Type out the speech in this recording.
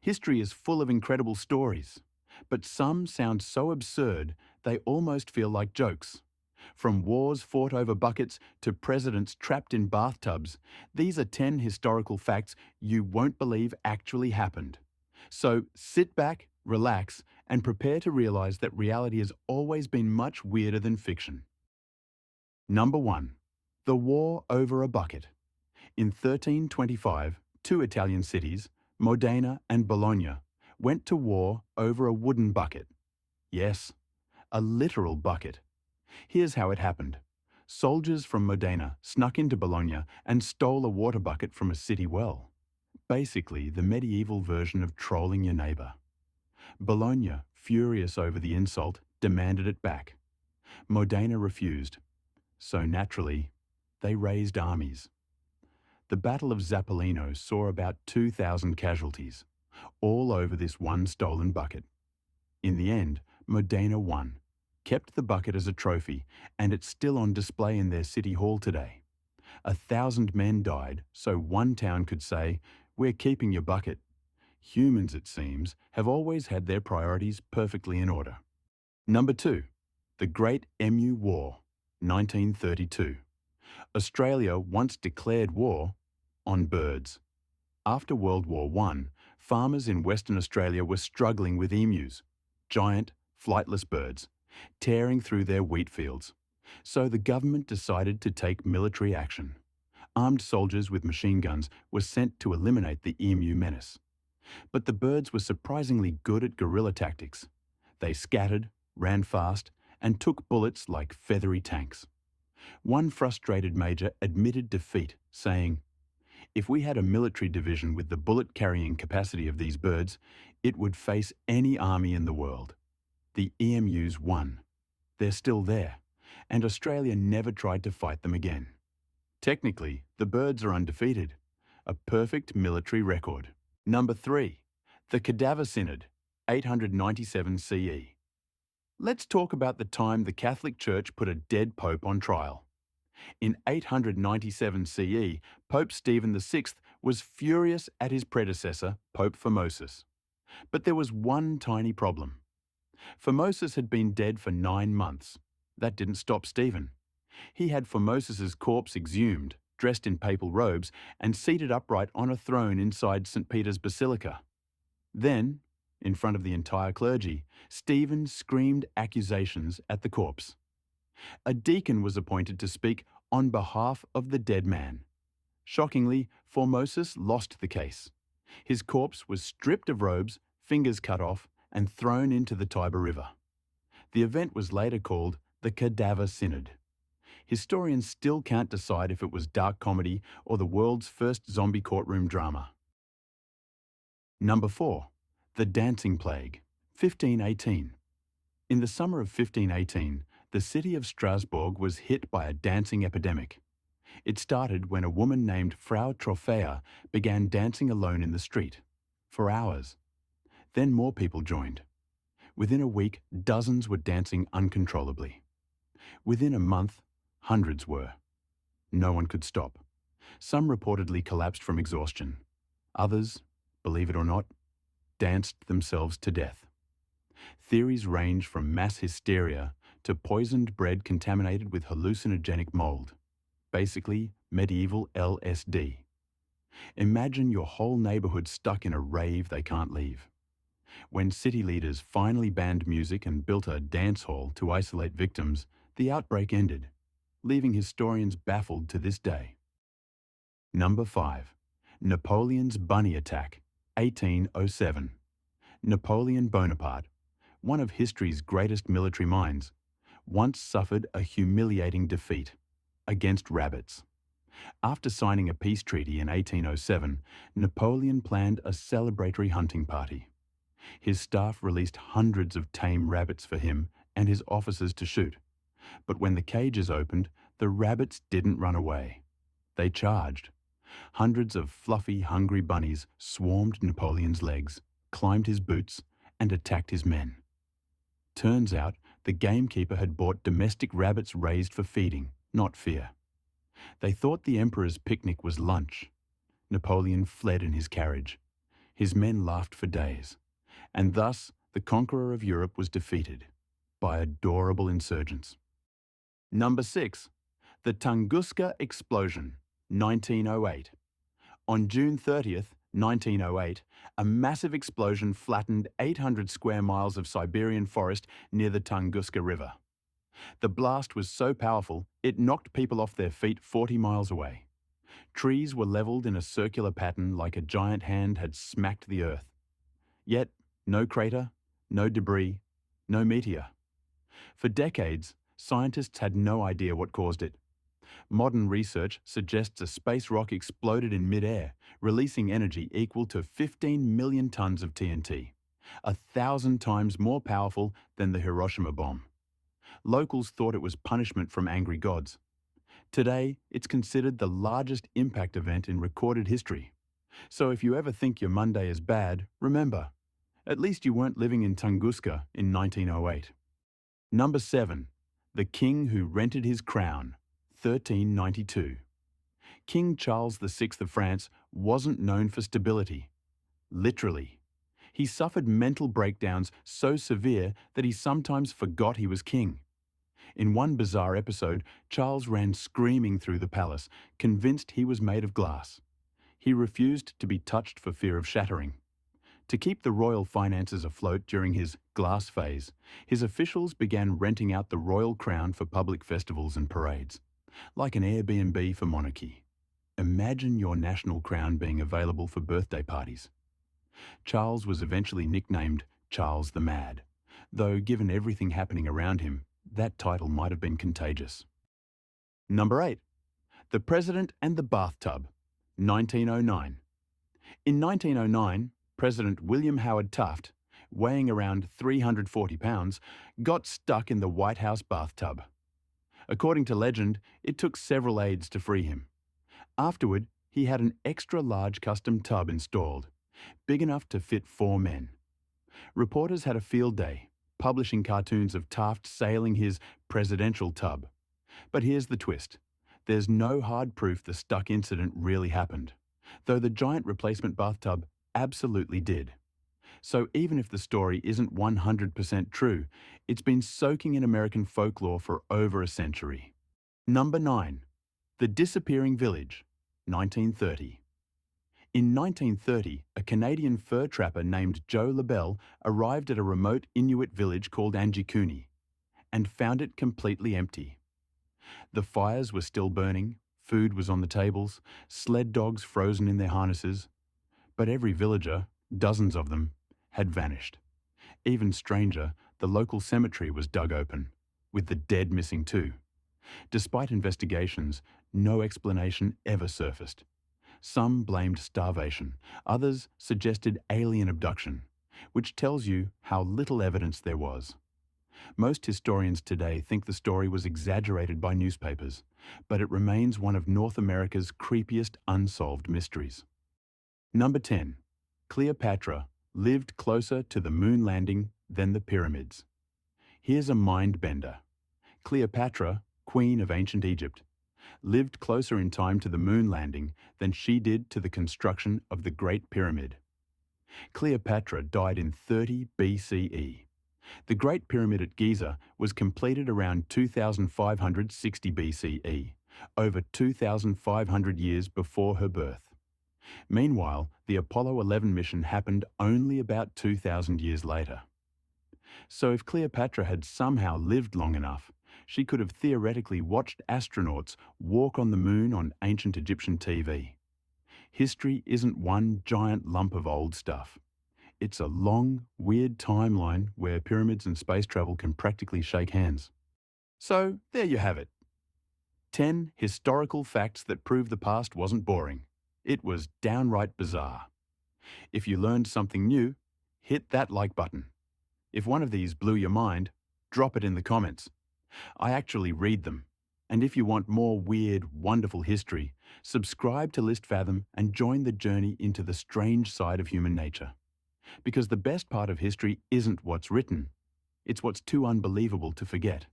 History is full of incredible stories, but some sound so absurd they almost feel like jokes. From wars fought over buckets to presidents trapped in bathtubs, these are 10 historical facts you won't believe actually happened. So sit back, relax, and prepare to realize that reality has always been much weirder than fiction. Number 1. The War Over a Bucket. In 1325, two Italian cities, Modena and Bologna, went to war over a wooden bucket. Yes, a literal bucket. Here's how it happened. Soldiers from Modena snuck into Bologna and stole a water bucket from a city well. Basically, the medieval version of trolling your neighbour. Bologna, furious over the insult, demanded it back. Modena refused. So naturally, they raised armies. The Battle of Zappolino saw about 2,000 casualties, all over this one stolen bucket. In the end, Modena won, kept the bucket as a trophy, and it's still on display in their city hall today. 1,000 men died, so one town could say, "We're keeping your bucket." Humans, it seems, have always had their priorities perfectly in order. Number 2. The Great Emu War, 1932. Australia once declared war on birds. After World War I, farmers in Western Australia were struggling with emus, giant, flightless birds, tearing through their wheat fields. So the government decided to take military action. Armed soldiers with machine guns were sent to eliminate the emu menace. But the birds were surprisingly good at guerrilla tactics. They scattered, ran fast, and took bullets like feathery tanks. One frustrated major admitted defeat, saying, "If we had a military division with the bullet-carrying capacity of these birds, it would face any army in the world." The emus won. They're still there, and Australia never tried to fight them again. Technically, the birds are undefeated, a perfect military record. Number 3. The Cadaver Synod, 897 CE. Let's talk about the time the Catholic Church put a dead pope on trial. In 897 CE, Pope Stephen VI was furious at his predecessor, Pope Formosus. But there was one tiny problem. Formosus had been dead for 9 months. That didn't stop Stephen. He had Formosus's corpse exhumed, dressed in papal robes, and seated upright on a throne inside St. Peter's Basilica. Then, in front of the entire clergy, Stephen screamed accusations at the corpse. A deacon was appointed to speak on behalf of the dead man. Shockingly, Formosus lost the case. His corpse was stripped of robes, fingers cut off, and thrown into the Tiber River. The event was later called the Cadaver Synod. Historians still can't decide if it was dark comedy or the world's first zombie courtroom drama. Number 4. The Dancing Plague, 1518. In the summer of 1518, the city of Strasbourg was hit by a dancing epidemic. It started when a woman named Frau Trophea began dancing alone in the street, for hours. Then more people joined. Within a week, dozens were dancing uncontrollably. Within a month, hundreds were. No one could stop. Some reportedly collapsed from exhaustion. Others, believe it or not, danced themselves to death. Theories range from mass hysteria to poisoned bread contaminated with hallucinogenic mold. Basically, medieval LSD. Imagine your whole neighborhood stuck in a rave they can't leave. When city leaders finally banned music and built a dance hall to isolate victims, the outbreak ended, leaving historians baffled to this day. Number 5. Napoleon's Bunny Attack, 1807. Napoleon Bonaparte, one of history's greatest military minds, once suffered a humiliating defeat against rabbits. After signing a peace treaty in 1807, Napoleon planned a celebratory hunting party. His staff released hundreds of tame rabbits for him and his officers to shoot. But when the cages opened, the rabbits didn't run away. They charged. Hundreds of fluffy, hungry bunnies swarmed Napoleon's legs, climbed his boots, and attacked his men. Turns out the gamekeeper had bought domestic rabbits raised for feeding, not fear. They thought the emperor's picnic was lunch. Napoleon fled in his carriage. His men laughed for days, and thus the conqueror of Europe was defeated by adorable insurgents. Number 6. The Tunguska Explosion, 1908. On June 30th, 1908, a massive explosion flattened 800 square miles of Siberian forest near the Tunguska River. The blast was so powerful, it knocked people off their feet 40 miles away. Trees were leveled in a circular pattern like a giant hand had smacked the earth. Yet, no crater, no debris, no meteor. For decades, scientists had no idea what caused it. Modern research suggests a space rock exploded in mid-air, releasing energy equal to 15 million tons of TNT, 1,000 times more powerful than the Hiroshima bomb. Locals thought it was punishment from angry gods. Today, it's considered the largest impact event in recorded history. So if you ever think your Monday is bad, remember, at least you weren't living in Tunguska in 1908. Number 7. The King Who Rented His Crown, 1392. King Charles VI of France wasn't known for stability. Literally. He suffered mental breakdowns so severe that he sometimes forgot he was king. In one bizarre episode, Charles ran screaming through the palace, convinced he was made of glass. He refused to be touched for fear of shattering. To keep the royal finances afloat during his glass phase, his officials began renting out the royal crown for public festivals and parades, like an Airbnb for monarchy. Imagine your national crown being available for birthday parties. Charles was eventually nicknamed Charles the Mad, though given everything happening around him, that title might have been contagious. Number 8. The President and the Bathtub, 1909. In 1909, President William Howard Taft, weighing around 340 pounds, got stuck in the White House bathtub. According to legend, it took several aides to free him. Afterward, he had an extra-large custom tub installed, big enough to fit 4 men. Reporters had a field day, publishing cartoons of Taft sailing his presidential tub. But here's the twist. There's no hard proof the stuck incident really happened, though the giant replacement bathtub absolutely did. So even if the story isn't 100% true, it's been soaking in American folklore for over a century. Number 9. The Disappearing Village, 1930. In 1930, a Canadian fur trapper named Joe LaBelle arrived at a remote Inuit village called Angikuni and found it completely empty. The fires were still burning, food was on the tables, sled dogs frozen in their harnesses, but every villager, dozens of them, had vanished. Even stranger, the local cemetery was dug open, with the dead missing too. Despite investigations, no explanation ever surfaced. Some blamed starvation, others suggested alien abduction, which tells you how little evidence there was. Most historians today think the story was exaggerated by newspapers, but it remains one of North America's creepiest unsolved mysteries. Number 10. Cleopatra lived closer to the moon landing than the pyramids. Here's a mind-bender. Cleopatra, queen of ancient Egypt, lived closer in time to the moon landing than she did to the construction of the Great Pyramid. Cleopatra died in 30 BCE. The Great Pyramid at Giza was completed around 2560 BCE, over 2,500 years before her birth. Meanwhile, the Apollo 11 mission happened only about 2,000 years later. So if Cleopatra had somehow lived long enough, she could have theoretically watched astronauts walk on the moon on ancient Egyptian TV. History isn't one giant lump of old stuff. It's a long, weird timeline where pyramids and space travel can practically shake hands. So, there you have it. 10 historical facts that prove the past wasn't boring. It was downright bizarre. If you learned something new, hit that like button. If one of these blew your mind, drop it in the comments. I actually read them. And if you want more weird, wonderful history, subscribe to ListFathom and join the journey into the strange side of human nature. Because the best part of history isn't what's written, it's what's too unbelievable to forget.